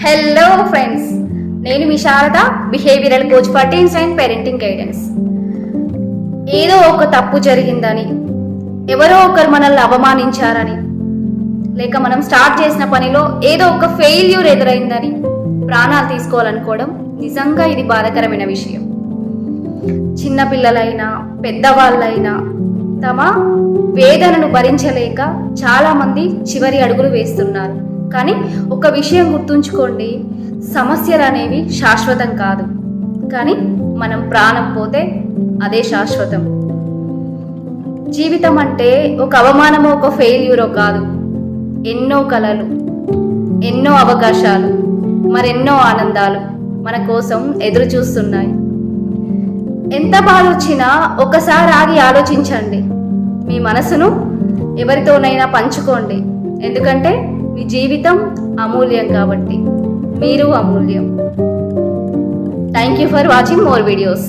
Hello friends, నేను మీ Sharada, behavioural coach for teens and parenting guidance. ఏదో ఒక తప్పు జరిగిందని, ఎవరో ఒకరు మనల్ని అవమానించారని, లేక మనం స్టార్ట్ చేసిన పనిలో ఏదో ఒక ఫెయిల్యూర్ ఎదురైందని ప్రాణాలు తీసుకోవాలనుకోవడం నిజంగా ఇది బాధాకరమైన విషయం. చిన్నపిల్లలైనా పెద్దవాళ్ళైనా తమ వేదనను భరించలేక చాలామంది చివరి అడుగులు వేస్తున్నారు. కానీ ఒక విషయం గుర్తుంచుకోండి, సమస్యలు అనేవి శాశ్వతం కాదు, కానీ మనం ప్రాణం పోతే అదే శాశ్వతం. జీవితం అంటే ఒక అవమానమో ఒక ఫెయిల్యూరో కాదు, ఎన్నో కలలు, ఎన్నో అవకాశాలు, మరెన్నో ఆనందాలు మన కోసం ఎదురు చూస్తున్నాయి. ఎంత బాధ వచ్చినా ఒకసారి ఆగి ఆలోచించండి. మీ మనసును ఎవరితోనైనా పంచుకోండి, ఎందుకంటే మీ జీవితం అమూల్యం కాబట్టి. మీరు అమూల్యం. Thank you for watching more videos.